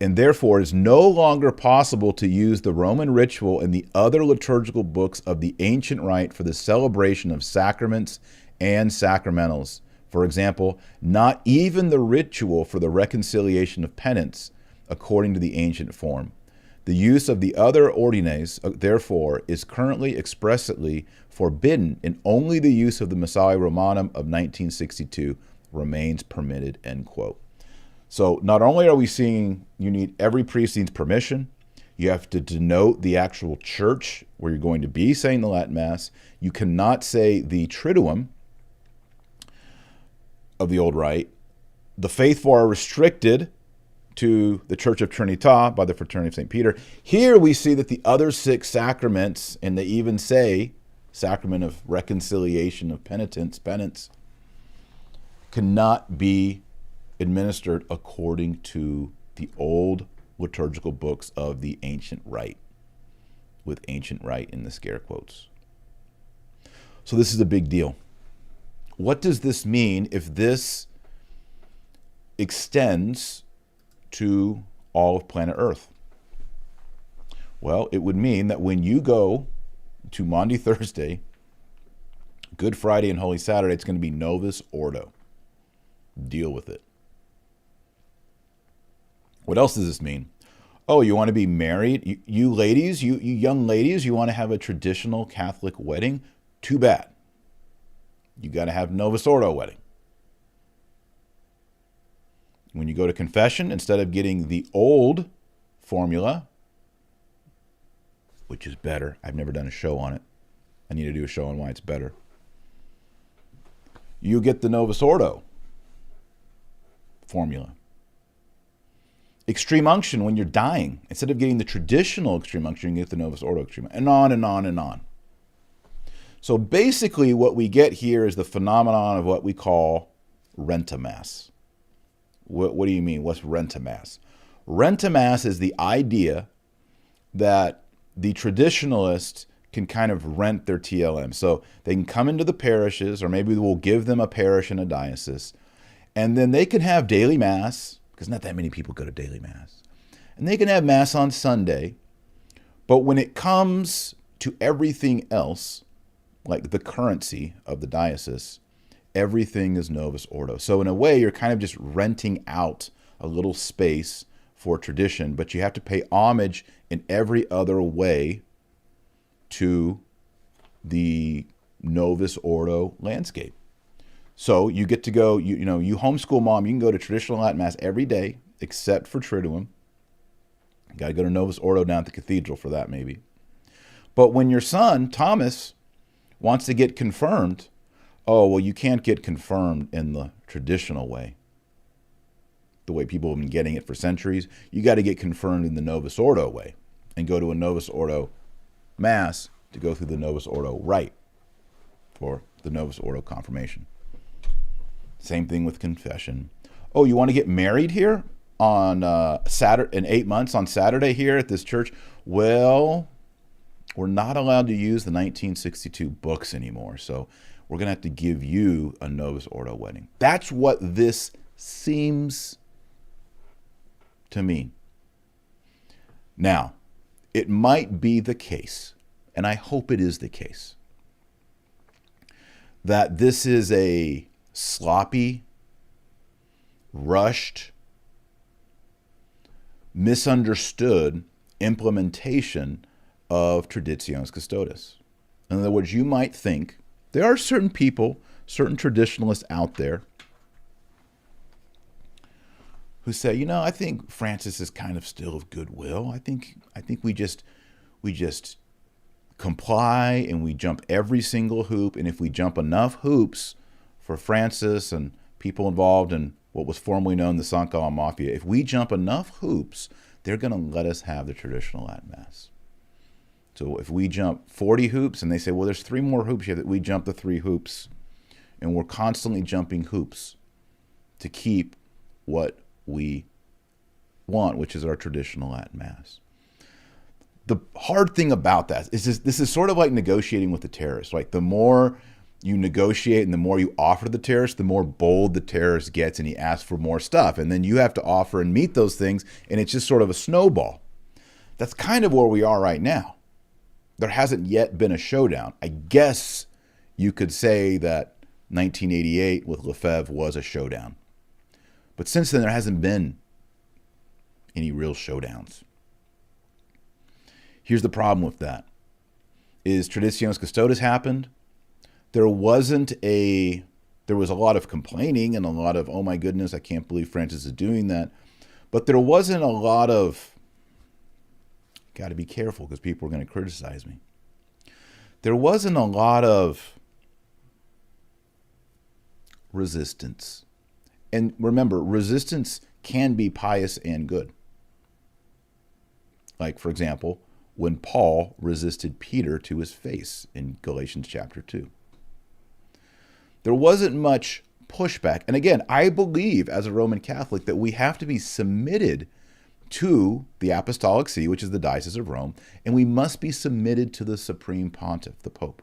and therefore it is no longer possible to use the Roman ritual and the other liturgical books of the ancient rite for the celebration of sacraments and sacramentals. For example, not even the ritual for the reconciliation of penance, according to the ancient form. The use of the other ordines, therefore, is currently expressly forbidden, and only the use of the Missale Romanum of 1962 remains permitted, end quote. So not only are we seeing you need every priest needs permission, you have to denote the actual church where you're going to be saying the Latin Mass. You cannot say the Triduum of the old rite. The faithful are restricted to the Church of Trinita by the Fraternity of St. Peter. Here we see that the other 6 sacraments, and they even say sacrament of reconciliation of penance, cannot be administered according to the old liturgical books of the ancient rite, with ancient rite in the scare quotes. So this is a big deal. What does this mean if this extends to all of planet Earth? Well, it would mean that when you go to Maundy Thursday, Good Friday, and Holy Saturday, it's going to be Novus Ordo. Deal with it. What else does this mean? Oh, you want to be married? You ladies, you young ladies, you want to have a traditional Catholic wedding? Too bad. You got to have Novus Ordo wedding. When you go to confession, instead of getting the old formula, which is better, I've never done a show on it. I need to do a show on why it's better. You get the Novus Ordo formula. Extreme unction when you're dying. Instead of getting the traditional extreme unction, you get the Novus Ordo extreme, and on and on and on. So basically what we get here is the phenomenon of what we call rent-a-mass. What do you mean? What's rent-a-mass? Rent-a-mass is the idea that the traditionalists can kind of rent their TLM. So they can come into the parishes, or maybe we'll give them a parish and a diocese, and then they can have daily Mass, because not that many people go to daily Mass. And they can have Mass on Sunday, but when it comes to everything else, like the currency of the diocese, everything is Novus Ordo. So in a way, you're kind of just renting out a little space for tradition, but you have to pay homage in every other way to the Novus Ordo landscape. So you get to go, you homeschool mom, you can go to traditional Latin Mass every day, except for Triduum. You got to go to Novus Ordo down at the cathedral for that maybe. But when your son, Thomas, wants to get confirmed, oh, well, you can't get confirmed in the traditional way, the way people have been getting it for centuries. You got to get confirmed in the Novus Ordo way and go to a Novus Ordo Mass to go through the Novus Ordo rite for the Novus Ordo confirmation. Same thing with confession. Oh, you want to get married here on Saturday in 8 months on Saturday here at this church? Well, we're not allowed to use the 1962 books anymore, so we're going to have to give you a Novus Ordo wedding. That's what this seems to mean. Now, it might be the case, and I hope it is the case, that this is a sloppy, rushed, misunderstood implementation of Traditionis Custodes. In other words, you might think there are certain people, certain traditionalists out there who say, I think Francis is kind of still of goodwill. I think we just comply and we jump every single hoop, and if we jump enough hoops for Francis and people involved in what was formerly known the San Gallen Mafia, if we jump enough hoops, they're going to let us have the traditional Latin Mass. So if we jump 40 hoops and they say, well, there's 3 more hoops here, that we jump the 3 hoops, and we're constantly jumping hoops to keep what we want, which is our traditional Latin Mass. The hard thing about that is this is sort of like negotiating with the terrorists. Like the more you negotiate, and the more you offer to the terrorist, the more bold the terrorist gets, and he asks for more stuff. And then you have to offer and meet those things, and it's just sort of a snowball. That's kind of where we are right now. There hasn't yet been a showdown. I guess you could say that 1988 with Lefebvre was a showdown. But since then, there hasn't been any real showdowns. Here's the problem with that. Is Traditionis Custodes happened? There was a lot of complaining and a lot of, oh my goodness, I can't believe Francis is doing that. But there wasn't a lot of, got to be careful because people are going to criticize me. There wasn't a lot of resistance. And remember, resistance can be pious and good. Like, for example, when Paul resisted Peter to his face in Galatians chapter 2. There wasn't much pushback. And again, I believe as a Roman Catholic that we have to be submitted to the Apostolic See, which is the Diocese of Rome, and we must be submitted to the Supreme Pontiff, the Pope.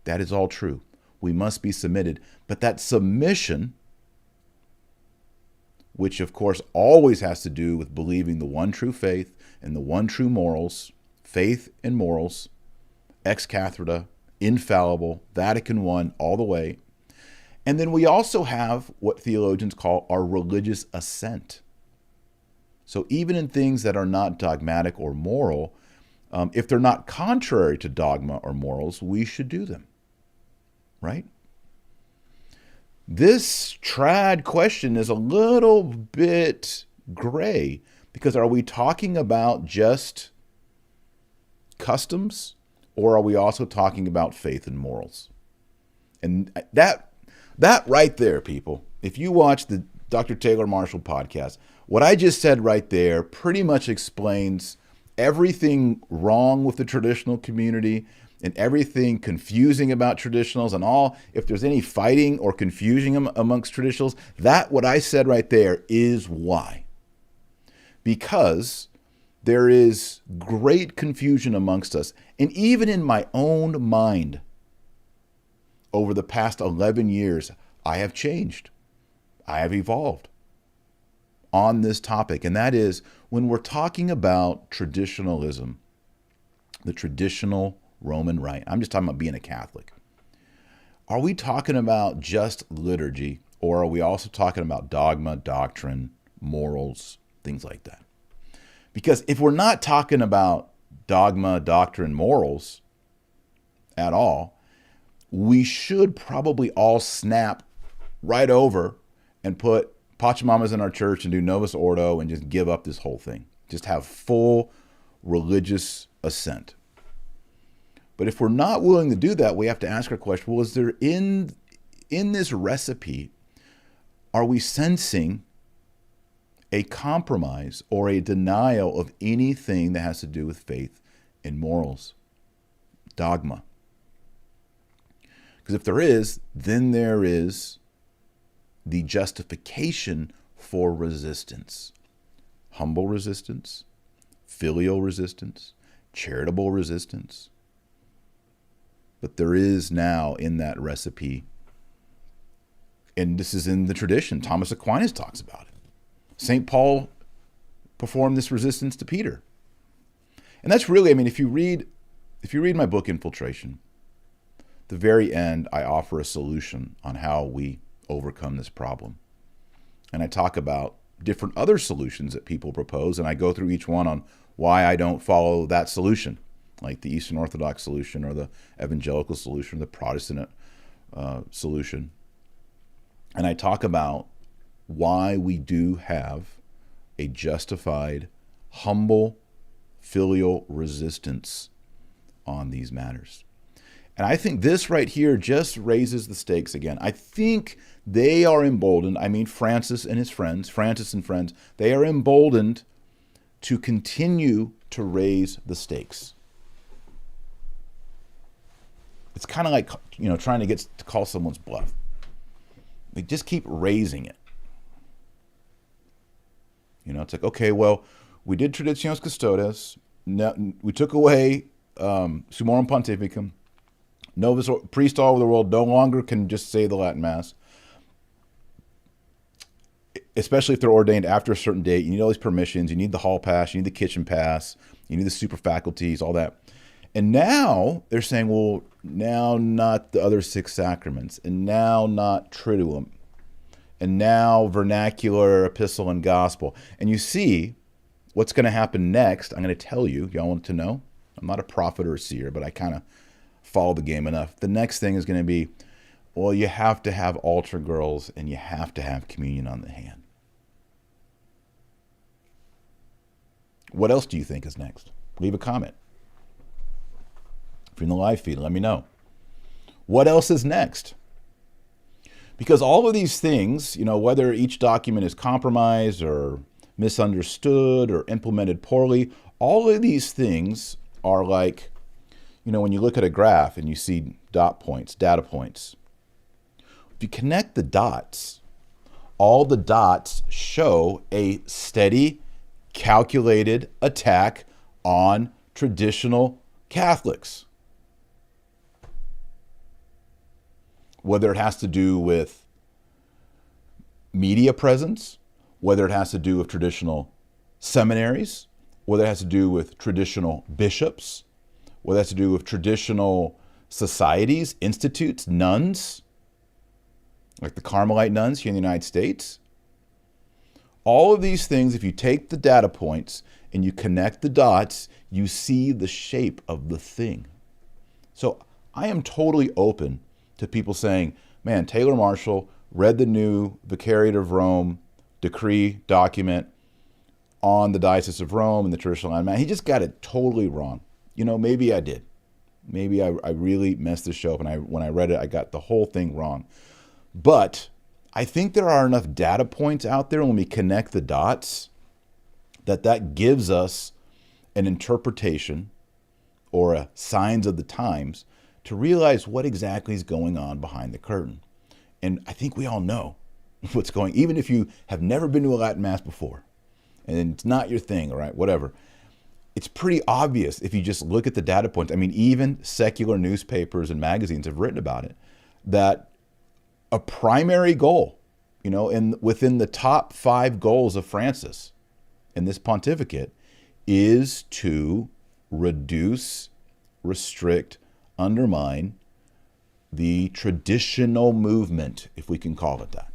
That is all true. We must be submitted. But that submission, which of course always has to do with believing the one true faith and the one true morals, faith and morals, ex cathedra, infallible, Vatican I, all the way. And then we also have what theologians call our religious assent. So even in things that are not dogmatic or moral, if they're not contrary to dogma or morals, we should do them, right? This trad question is a little bit gray because are we talking about just customs or are we also talking about faith and morals? And that right there, people, if you watch the Dr. Taylor Marshall podcast, what I just said right there pretty much explains everything wrong with the traditional community and everything confusing about traditionals and all. If there's any fighting or confusion amongst traditionals, that what I said right there is why. Because there is great confusion amongst us. And even in my own mind, over the past 11 years, I have changed. I have evolved on this topic. And that is when we're talking about traditionalism, the traditional Roman rite. I'm just talking about being a Catholic. Are we talking about just liturgy, or are we also talking about dogma, doctrine, morals, things like that? Because if we're not talking about dogma, doctrine, morals at all, we should probably all snap right over and put Pachamamas in our church and do Novus Ordo and just give up this whole thing. Just have full religious assent. But if we're not willing to do that, we have to ask our question, well, is there in this recipe, are we sensing a compromise or a denial of anything that has to do with faith and morals, dogma? Because if there is, then there is the justification for resistance. Humble resistance, filial resistance, charitable resistance. But there is now in that recipe, and this is in the tradition, Thomas Aquinas talks about it. St. Paul performed this resistance to Peter. And that's really, I mean, if you read my book, Infiltration, at the very end, I offer a solution on how we overcome this problem. And I talk about different other solutions that people propose, and I go through each one on why I don't follow that solution, like the Eastern Orthodox solution or the evangelical solution, or the Protestant solution. And I talk about why we do have a justified, humble, filial resistance on these matters. And I think this right here just raises the stakes again. I think they are emboldened. I mean, Francis and friends, they are emboldened to continue to raise the stakes. It's kind of like, trying to get to call someone's bluff. They just keep raising it. It's like, okay, well, we did Traditionis Custodes. No, we took away Summorum Pontificum. Novus priests all over the world no longer can just say the Latin Mass, especially if they're ordained after a certain date. You need all these permissions. You need the hall pass. You need the kitchen pass. You need the super faculties, all that. And now they're saying, well, now not the other 6 sacraments, and now not Triduum, and now vernacular, epistle, and gospel. And you see what's going to happen next. I'm going to tell you. Y'all want to know? I'm not a prophet or a seer, but I kind of follow the game enough. The next thing is going to be, well, you have to have altar girls, and you have to have communion on the hand. What else do you think is next? Leave a comment. If you're in the live feed, let me know. What else is next? Because all of these things, whether each document is compromised or misunderstood or implemented poorly, all of these things are like, when you look at a graph and you see dot points, data points. If you connect the dots, all the dots show a steady, calculated attack on traditional Catholics. Whether it has to do with media presence, whether it has to do with traditional seminaries, whether it has to do with traditional bishops, whether it has to do with traditional societies, institutes, nuns, like the Carmelite nuns here in the United States. All of these things, if you take the data points and you connect the dots, you see the shape of the thing. So I am totally open to people saying, man, Taylor Marshall read the new Vicariate of Rome decree document on the Diocese of Rome and the traditional Latin Mass. He just got it totally wrong. Maybe I did. Maybe I really messed this show up, and when I read it, I got the whole thing wrong. But I think there are enough data points out there when we connect the dots that gives us an interpretation or a signs of the times to realize what exactly is going on behind the curtain. And I think we all know what's going, even if you have never been to a Latin Mass before, and it's not your thing, all right, whatever. It's pretty obvious if you just look at the data points. I mean, even secular newspapers and magazines have written about it, that a primary goal, within the top 5 goals of Francis in this pontificate is to reduce, restrict, undermine the traditional movement, if we can call it that.